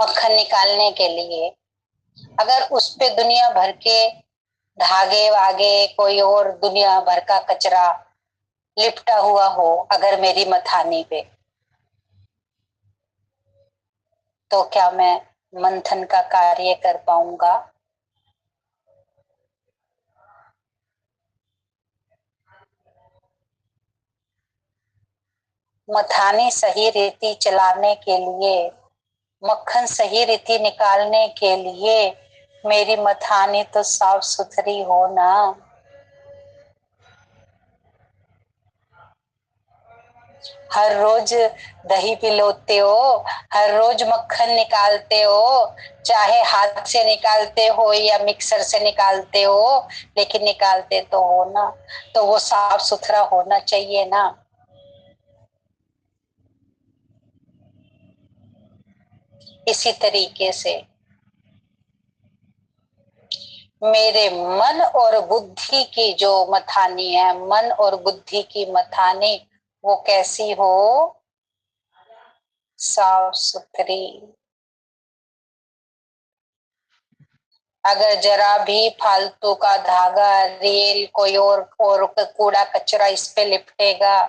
मक्खन निकालने के लिए, अगर उस पे दुनिया भर के धागे वागे कोई और दुनिया भर का कचरा लिपटा हुआ हो अगर मेरी मथानी पे, तो क्या मैं मंथन का कार्य कर पाऊंगा? मथानी सही रीति चलाने के लिए, मक्खन सही रीति निकालने के लिए मेरी मथानी तो साफ सुथरी हो ना। हर रोज दही पिलोते हो, हर रोज मक्खन निकालते हो, चाहे हाथ से निकालते हो या मिक्सर से निकालते हो, लेकिन निकालते तो हो ना, तो वो साफ सुथरा होना चाहिए ना। इसी तरीके से मेरे मन और बुद्धि की जो मथानी है, मन और बुद्धि की मथानी, वो कैसी हो? साफ सुथरी। अगर जरा भी फालतू का धागा, रेल, कोई और कूड़ा कचरा इस पे लिपटेगा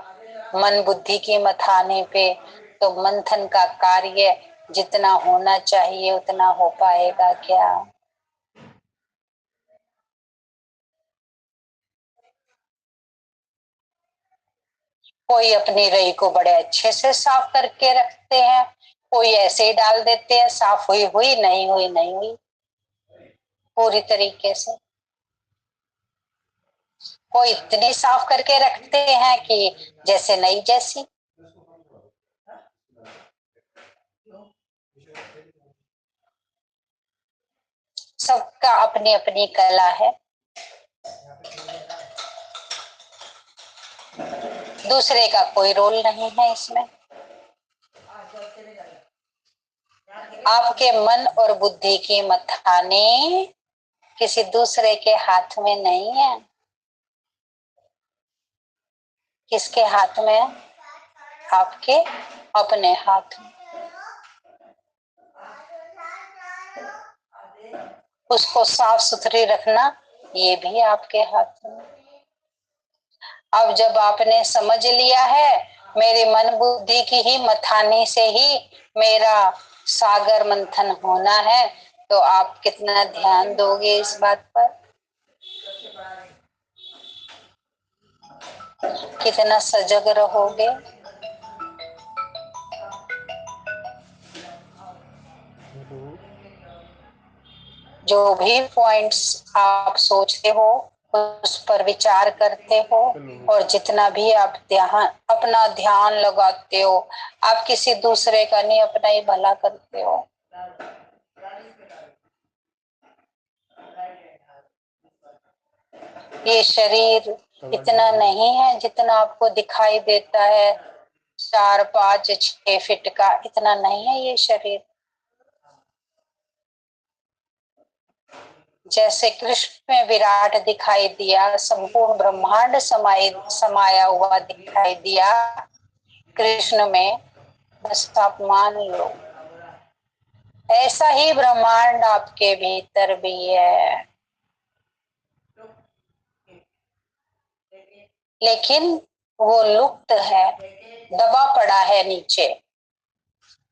मन बुद्धि की मथाने पे, तो मंथन का कार्य जितना होना चाहिए उतना हो पाएगा क्या? कोई अपनी रई को बड़े अच्छे से साफ करके रखते हैं, कोई ऐसे ही डाल देते हैं, साफ हुई हुई नहीं हुई नहीं हुई पूरी तरीके से। कोई इतनी साफ करके रखते हैं कि जैसे नई जैसी। सबका अपनी अपनी कला है, दूसरे का कोई रोल नहीं है इसमें। आपके मन और बुद्धि की मथाने किसी दूसरे के हाथ में नहीं है। किसके हाथ में है? आपके अपने हाथ में। उसको साफ सुथरी रखना ये भी आपके हाथ में। अब जब आपने समझ लिया है मेरी मन बुद्धि की ही मथानी से ही मेरा सागर मंथन होना है, तो आप कितना ध्यान दोगे इस बात पर? कितना सजग रहोगे? जो भी पॉइंट्स आप सोचते हो उस पर विचार करते हो, और जितना भी आप ध्यान अपना ध्यान लगाते हो, आप किसी दूसरे का नहीं अपना ही भला करते हो। ये शरीर इतना नहीं है जितना आपको दिखाई देता है, 4, 5, 6 फीट का इतना नहीं है ये शरीर। जैसे कृष्ण में विराट दिखाई दिया, संपूर्ण ब्रह्मांड समाया हुआ दिखाई दिया कृष्ण में, बस आप मान लो ऐसा ही ब्रह्मांड आपके भीतर भी है, लेकिन वो लुप्त है, दबा पड़ा है नीचे,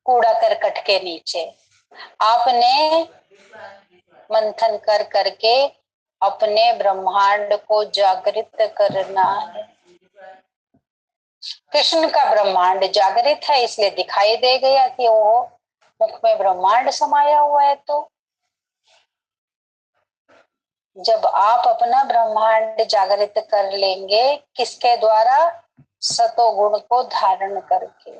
कूड़ा करकट के नीचे। आपने मंथन कर करके अपने ब्रह्मांड को जागृत करना है। कृष्ण का ब्रह्मांड जागृत है इसलिए दिखाई दे गया कि वो मुख में ब्रह्मांड समाया हुआ है। तो जब आप अपना ब्रह्मांड जागृत कर लेंगे, किसके द्वारा? सतोगुण को धारण करके।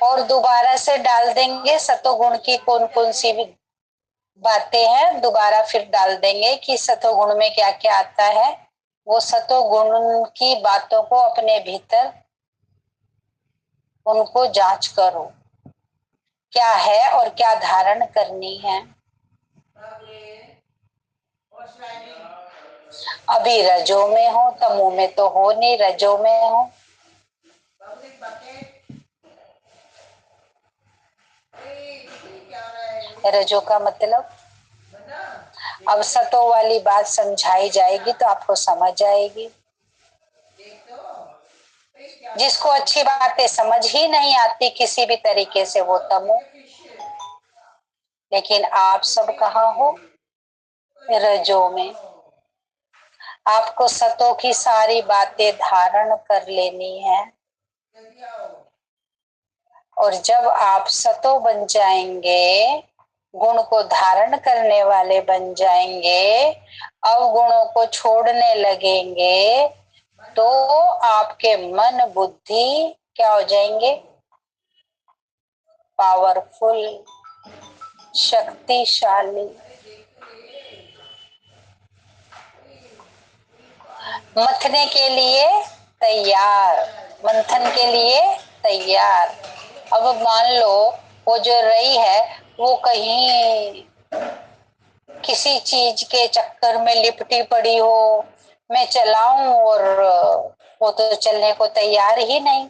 और दोबारा से डाल देंगे सतोगुण की कौन कौन सी भी बातें हैं, दोबारा फिर डाल देंगे कि सतोगुण में क्या क्या आता है। वो सतोगुण की बातों को अपने भीतर उनको जांच करो, क्या है और क्या धारण करनी है। अभी रजो में हो, तमो में तो हो नहीं, रजो में हो। रजो का मतलब, अब सतो वाली बात समझाई जाएगी तो आपको समझ आएगी। जिसको अच्छी बातें समझ ही नहीं आती किसी भी तरीके से, वो तमो। लेकिन आप सब कहाँ हो? रजो में। आपको सतों की सारी बातें धारण कर लेनी है, और जब आप सतो बन जाएंगे, गुण को धारण करने वाले बन जाएंगे, अवगुणों को छोड़ने लगेंगे, तो आपके मन बुद्धि क्या हो जाएंगे? पावरफुल, शक्तिशाली। मथने के लिए तैयार, मंथन के लिए तैयार। अब मान लो वो जो रई है वो कहीं किसी चीज के चक्कर में लिपटी पड़ी हो, मैं चलाऊं और वो तो चलने को तैयार ही नहीं,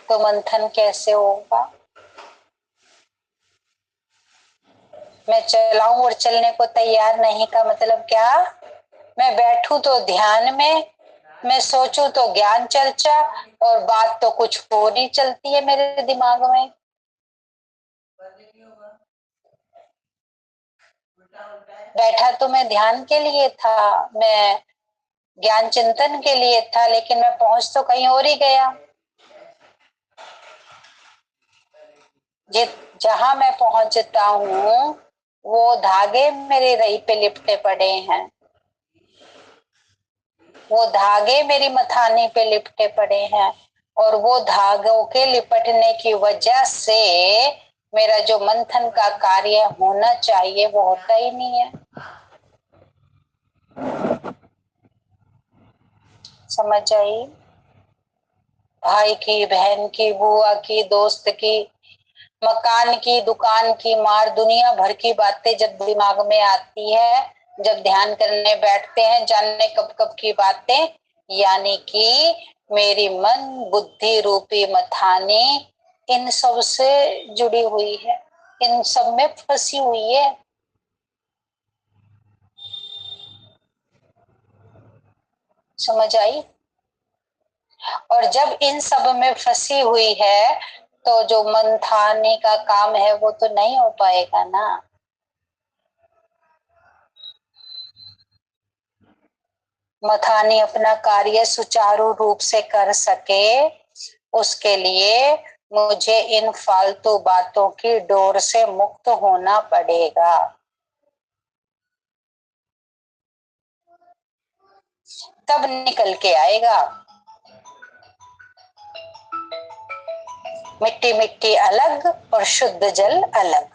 तो मंथन कैसे होगा? मैं चलाऊं और चलने को तैयार नहीं का मतलब क्या? मैं बैठूं तो ध्यान में, मैं सोचूं तो ज्ञान चर्चा, और बात तो कुछ और ही चलती है मेरे दिमाग में। बैठा तो मैं ध्यान के लिए था, मैं ज्ञान चिंतन के लिए था, लेकिन मैं पहुंच तो कहीं और ही गया। जहां मैं पहुंचता हूँ वो धागे मेरे रही पे लिपटे पड़े हैं, वो धागे मेरी मथानी पे लिपटे पड़े हैं, और वो धागों के लिपटने की वजह से मेरा जो मंथन का कार्य होना चाहिए वो होता ही नहीं है। समझ आई? भाई की, बहन की, बुआ की, दोस्त की, मकान की, दुकान की, मार दुनिया भर की बातें जब दिमाग में आती है, जब ध्यान करने बैठते हैं, जानने कब कब की बातें, यानी कि मेरी मन बुद्धि रूपी मथानी इन सब से जुड़ी हुई है, इन सब में फंसी हुई है। समझ आई? और जब इन सब में फंसी हुई है तो जो मंथाने का काम है वो तो नहीं हो पाएगा ना। मथानी अपना कार्य सुचारू रूप से कर सके, उसके लिए मुझे इन फालतू बातों की डोर से मुक्त होना पड़ेगा। तब निकल के आएगा। मिट्टी मिट्टी अलग और शुद्ध जल अलग।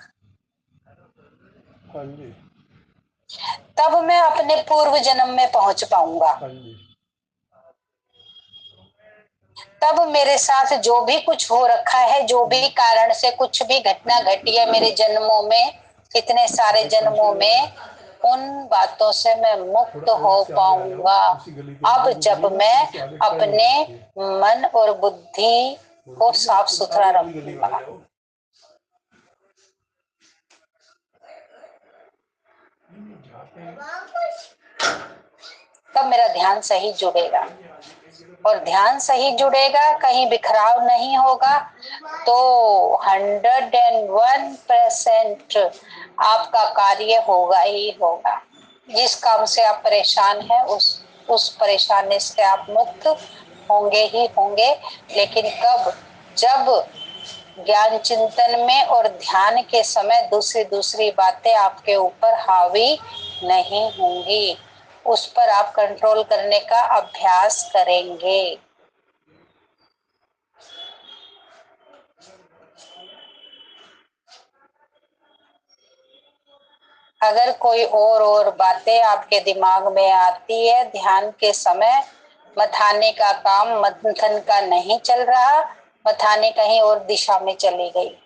तब मैं अपने पूर्व जन्म में पहुंच पाऊंगा। तब मेरे साथ जो भी कुछ हो रखा है, जो भी कारण से कुछ भी घटना घटी है मेरे जन्मों में, इतने सारे जन्मों में, उन बातों से मैं मुक्त हो पाऊंगा। अब जब मैं अपने मन और बुद्धि को साफ सुथरा रखूंगा, तब मेरा ध्यान सही जुड़ेगा। और ध्यान सही जुड़ेगा, कहीं बिखराव नहीं होगा, तो 101% आपका कार्य होगा ही होगा। जिस काम से आप परेशान हैं उस परेशानी से आप मुक्त होंगे ही होंगे। लेकिन कब? जब ज्ञान चिंतन में और ध्यान के समय दूसरी दूसरी बातें आपके ऊपर हावी नहीं होंगी, उस पर आप कंट्रोल करने का अभ्यास करेंगे। अगर कोई और बातें आपके दिमाग में आती है ध्यान के समय, मथाने का काम मंथन का नहीं चल रहा, मथाने कहीं और दिशा में चली गई,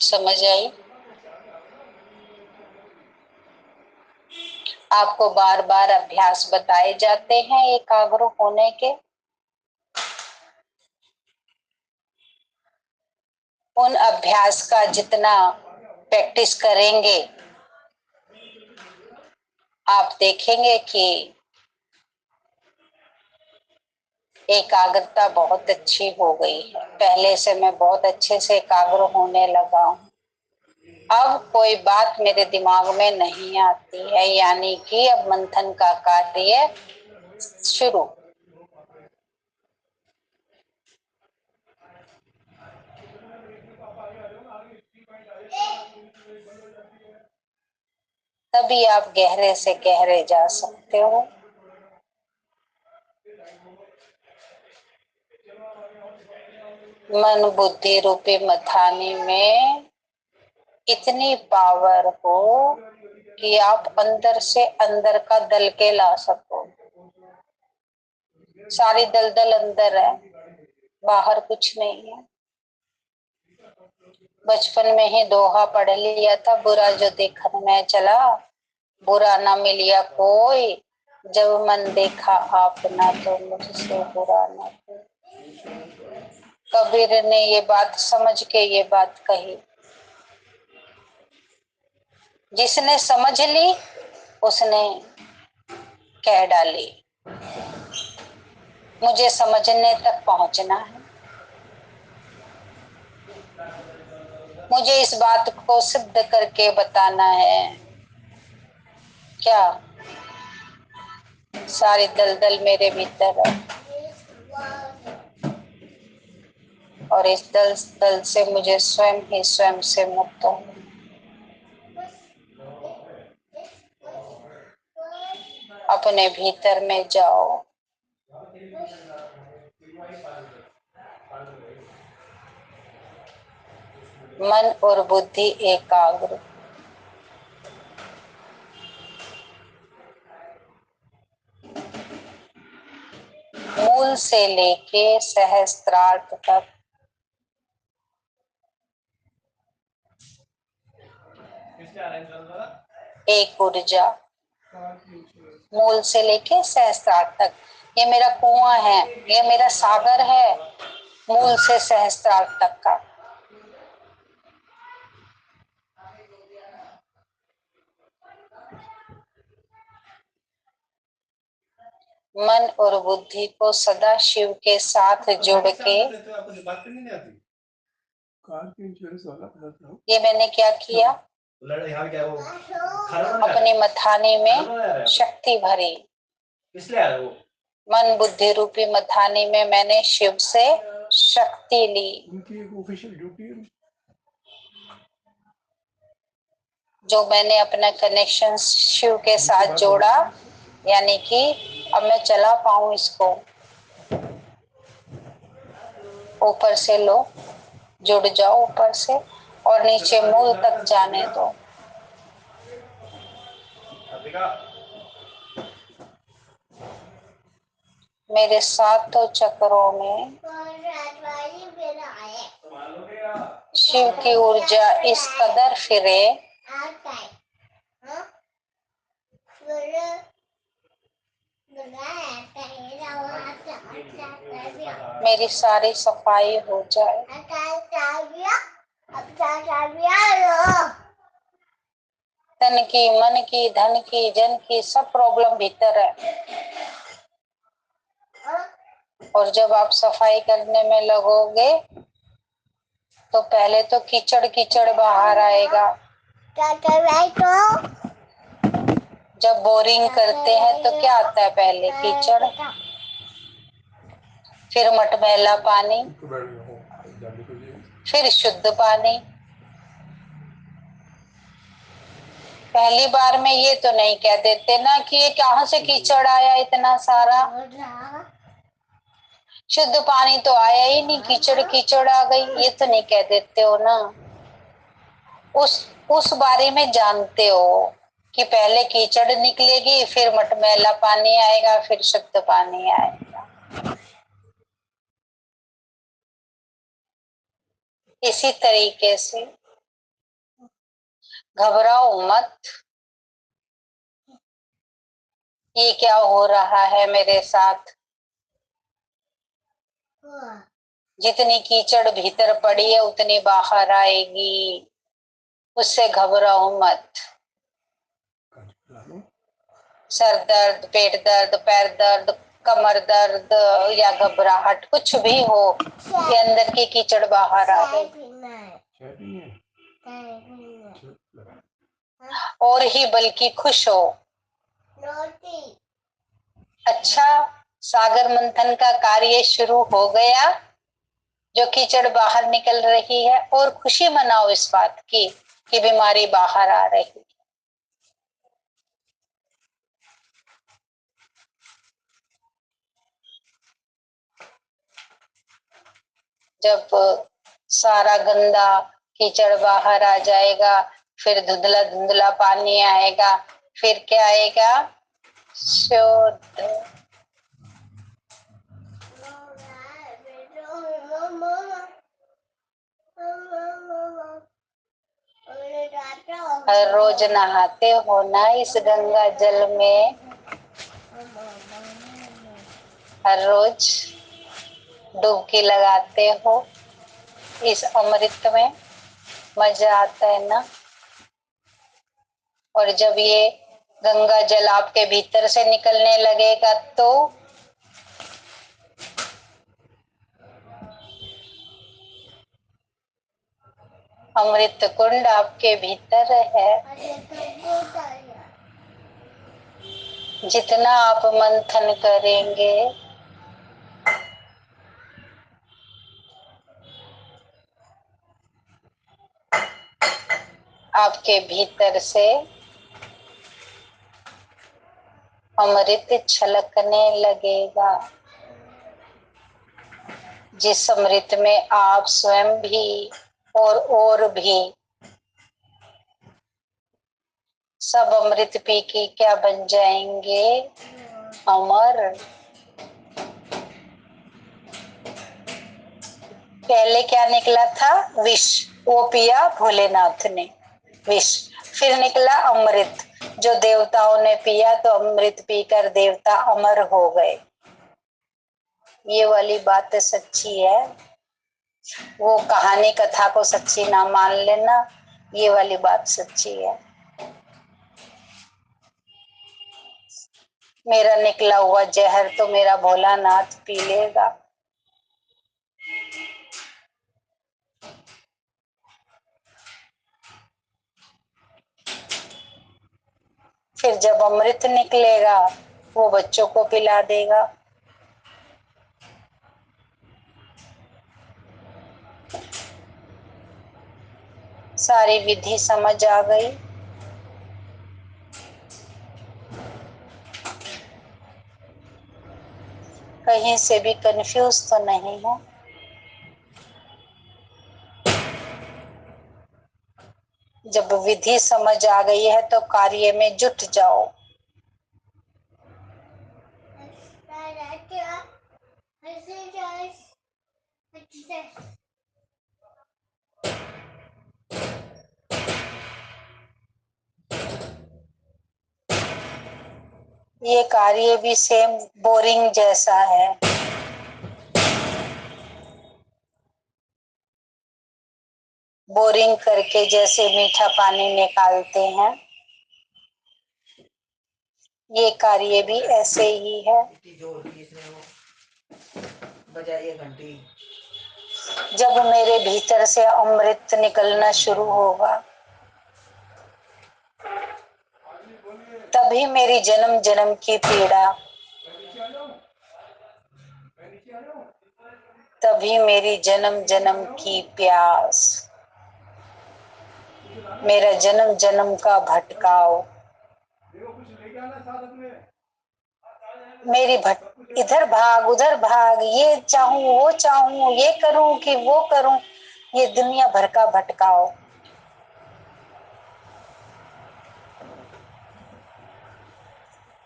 समझ आई? आपको बार बार अभ्यास बताए जाते हैं एकाग्र होने के। उन अभ्यास का जितना प्रैक्टिस करेंगे आप देखेंगे कि एकाग्रता बहुत अच्छी हो गई है। पहले से मैं बहुत अच्छे से एकाग्र होने लगा हूँ। अब कोई बात मेरे दिमाग में नहीं आती है, यानी कि अब मंथन का कार्य शुरू। तभी आप गहरे से गहरे जा सकते हो। मन बुद्धि रूपी मथानी में इतनी पावर हो कि आप अंदर से अंदर का दल के ला सको। सारी दलदल अंदर है, बाहर कुछ नहीं है। बचपन में ही दोहा पढ़ लिया था, बुरा जो देखन में चला बुरा ना मिलिया कोई, जब मन देखा आपना तो मुझसे बुरा ना कोई। कबीर ने ये बात समझ के ये बात कही। जिसने समझ ली उसने कह डाली। मुझे समझने तक पहुंचना है। मुझे इस बात को सिद्ध करके बताना है। क्या सारी दलदल मेरे भीतर है और इस दल से मुझे स्वयं ही स्वयं से मुक्त हो। अपने भीतर में जाओ। मन और बुद्धि एकाग्र। मूल से लेके सहस्त्रार्थ तक एक ऊर्जा। मूल से लेके सहस्त्रार्थ तक ये मेरा कुआं है, ये मेरा सागर है। मूल से सहस्त्रार्थ तक का मन और बुद्धि को सदा शिव के साथ जोड़ के ये मैंने क्या किया, अपनी मथानी में शक्ति भरी। मन बुद्धि रूपी मथानी में मैंने शिव से शक्ति ली। उनकी एक ऑफिशियल ड्यूटी है जो मैंने अपना कनेक्शन शिव के साथ जोड़ा, यानी कि अब मैं चला पाऊं इसको। ऊपर से लो, जुड़ जाओ ऊपर से और नीचे मूल तक जाने दो। मेरे सातों चक्रों में शिव की ऊर्जा इस कदर फिरे मेरी सारी सफाई हो जाए। तन की, मन की, धन की, जन की सब प्रॉब्लम भीतर है। और जब आप सफाई करने में लगोगे तो पहले तो कीचड़ कीचड़ बाहर आएगा। जब बोरिंग करते हैं तो क्या आता है, पहले कीचड़, फिर मटमैला पानी, फिर शुद्ध पानी। पहली बार में ये तो नहीं कह देते ना कि ये कहाँ से कीचड़ आया इतना सारा। शुद्ध पानी तो आया ही नहीं, कीचड़ कीचड़ आ गई, ये तो नहीं कह देते हो ना। उस बारे में जानते हो कि पहले कीचड़ निकलेगी, फिर मटमैला पानी आएगा, फिर शुद्ध पानी आएगा। इसी तरीके से घबराओ मत, ये क्या हो रहा है मेरे साथ। जितनी कीचड़ भीतर पड़ी है उतनी बाहर आएगी, उससे घबराओ मत। सर दर्द, पेट दर्द, पैर दर्द, कमर दर्द या घबराहट कुछ भी हो, ये अंदर की कीचड़ बाहर आ गई। और ही बल्कि खुश हो। अच्छा, सागर मंथन का कार्य शुरू हो गया, जो कीचड़ बाहर निकल रही है, और खुशी मनाओ इस बात की कि बीमारी बाहर आ रही है। जब सारा गंदा कीचड़ बाहर आ जाएगा, फिर धुंधला धुंधला पानी आएगा, फिर क्या आएगा? शुद्ध। हर रोज नहाते हो ना इस गंगा जल में, हर रोज डुबकी लगाते हो इस अमृत में, मजा आता है ना। और जब ये गंगा जल आपके भीतर से निकलने लगेगा तो अमृत कुंड आपके भीतर है। जितना आप मंथन करेंगे आपके भीतर से अमृत छलकने लगेगा, जिस अमृत में आप स्वयं भी और भी सब अमृत पी के क्या बन जाएंगे? अमर। पहले क्या निकला था? विष, वो पिया भोलेनाथ ने विष, फिर निकला अमृत, जो देवताओं ने पिया, तो अमृत पीकर देवता अमर हो गए। ये वाली बात सच्ची है, वो कहानी कथा को सच्ची ना मान लेना, ये वाली बात सच्ची है। मेरा निकला हुआ जहर तो मेरा भोलानाथ पी लेगा। फिर जब अमृत निकलेगा वो बच्चों को पिला देगा। सारी विधि समझ आ गई। कहीं से भी कंफ्यूज तो नहीं हो। जब विधि समझ आ गई है तो कार्य में जुट जाओ। ये कार्य भी सेम बोरिंग जैसा है। बोरिंग करके जैसे मीठा पानी निकालते हैं, ये कार्य भी ऐसे ही है। जब मेरे भीतर से अमृत निकलना शुरू होगा तभी मेरी जन्म जन्म की पीड़ा, तभी मेरी जन्म जन्म की प्यास, मेरा जन्म जन्म का भटकाव, मेरी इधर भाग उधर भाग, ये चाहूं वो चाहूं, ये करूं कि वो करूं, ये दुनिया भर का भटकाव।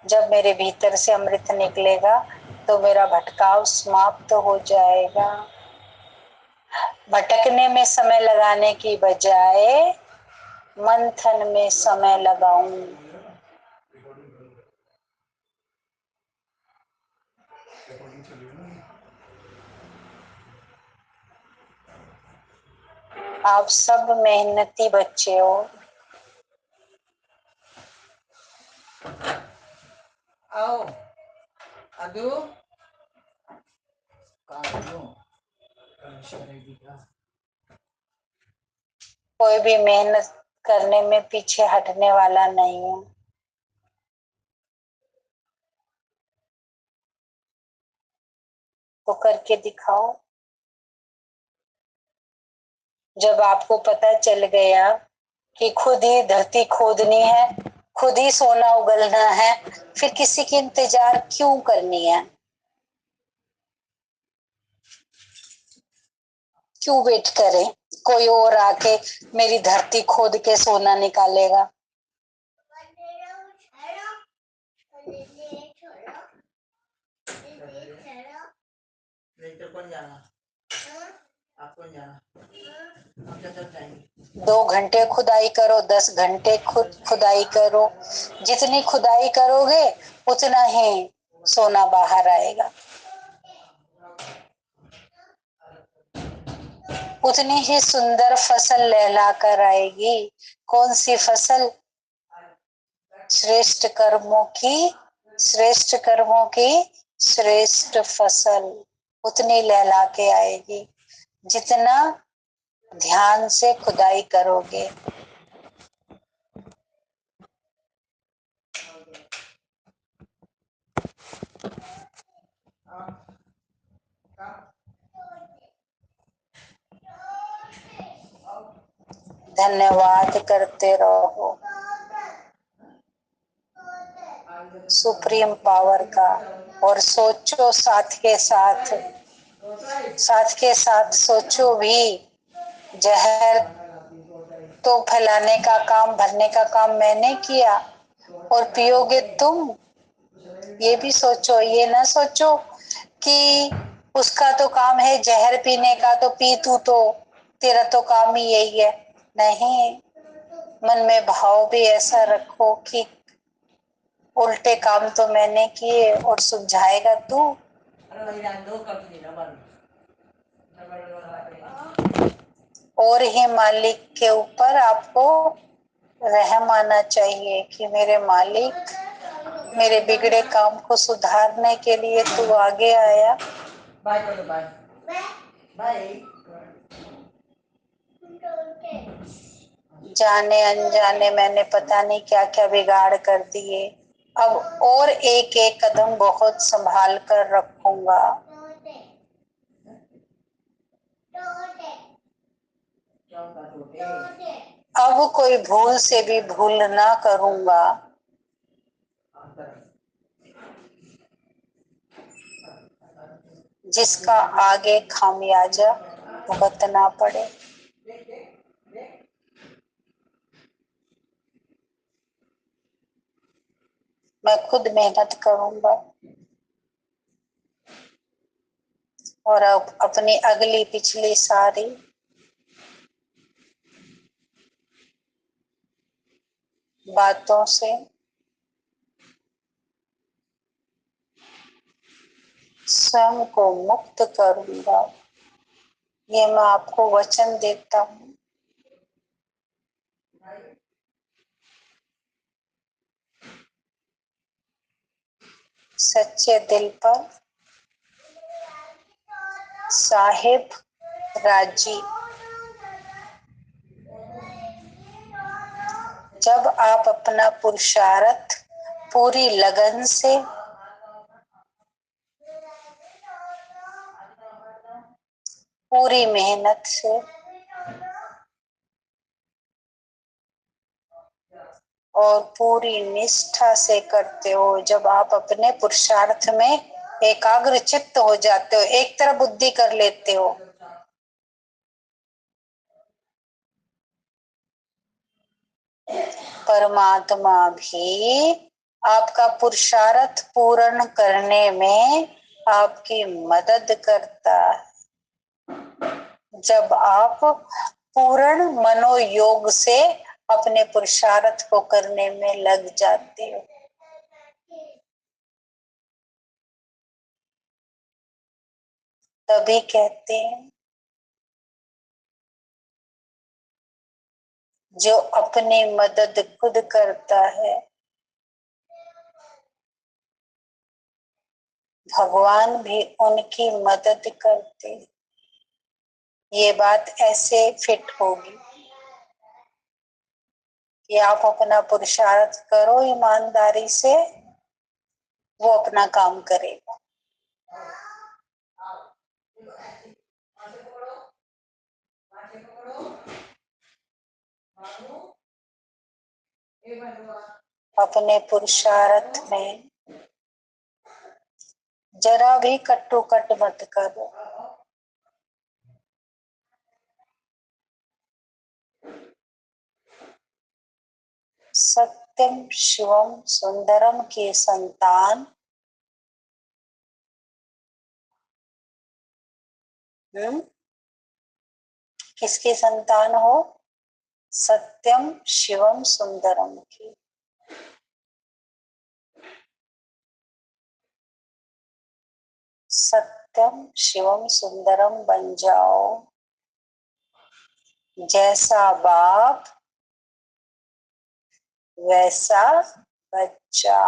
जब मेरे भीतर से अमृत निकलेगा तो मेरा भटकाव समाप्त हो जाएगा। भटकने में समय लगाने की बजाय मंथन में समय लगाऊं। आप सब मेहनती बच्चे हो। आओ अदू कोई भी मेहनत करने में पीछे हटने वाला नहीं है। तो करके दिखाओ। जब आपको पता चल गया कि खुद ही धरती खोदनी है, खुद ही सोना उगलना है, फिर किसी की इंतजार क्यों करनी है? क्यों वेट करें? कोई और आके मेरी धरती खोद के सोना निकालेगा। नहीं तो कौन जाना? आप कौन जाना? हम तो सब जाएंगे। 2 घंटे खुदाई करो, 10 घंटे खुदाई करो, जितनी खुदाई करोगे उतना ही सोना बाहर आएगा, उतनी ही सुंदर फसल लहला कर आएगी। कौन सी फसल? श्रेष्ठ कर्मों की, श्रेष्ठ कर्मों की श्रेष्ठ फसल उतनी लहला के आएगी जितना ध्यान से खुदाई करोगे। धन्यवाद करते रहो सुप्रीम पावर का, और सोचो साथ के साथ, साथ के साथ सोचो भी, जहर तो फैलाने का काम, भरने का काम मैंने किया और पियोगे तुम। ये भी सोचो, ये ना सोचो कि उसका तो काम है जहर पीने का, तो पी तू, तो तेरा तो काम ही यही है। नहीं, मन में भाव भी ऐसा रखो कि उल्टे काम तो मैंने किए और सुलझाएगा तू। और ही मालिक के ऊपर आपको रहम आना चाहिए कि मेरे मालिक, मेरे बिगड़े काम को सुधारने के लिए तू आगे आया। बाय करो, बाय बाय। जाने अनजाने मैंने पता नहीं क्या क्या बिगाड़ कर दिए। अब और एक एक कदम बहुत संभाल कर रखूंगा। अब कोई भूल से भी भूल ना करूंगा। जिसका आगे खामियाजा भुगतना पड़े। मैं खुद मेहनत करूंगा और अब अपनी अगली पिछली सारी बातों से स्वयं को मुक्त करूंगा। ये मैं आपको वचन देता हूँ। सच्चे दिल पर साहिब राजी। जब आप अपना पुरुषार्थ पूरी लगन से, पूरी मेहनत से और पूरी निष्ठा से करते हो, जब आप अपने पुरुषार्थ में एकाग्र चित्त हो जाते हो, एक तरफ बुद्धि कर लेते हो, परमात्मा भी आपका पुरुषार्थ पूर्ण करने में आपकी मदद करता है। जब आप पूर्ण मनोयोग से अपने पुरुषार्थ को करने में लग जाते हो। तभी कहते हैं जो अपनी मदद खुद करता है भगवान भी उनकी मदद करते। ये बात ऐसे फिट होगी कि आप अपना पुरुषार्थ करो ईमानदारी से, वो अपना काम करेगा। अपने पुरुषार्थ में जरा भी कट्टुकट मत करो। सत्यम शिवम सुंदरम के संतान किसके संतान हो? सत्यम शिवम सुंदरम की। सत्यम शिवम सुंदरम बन जाओ। जैसा बाप वैसा बच्चा।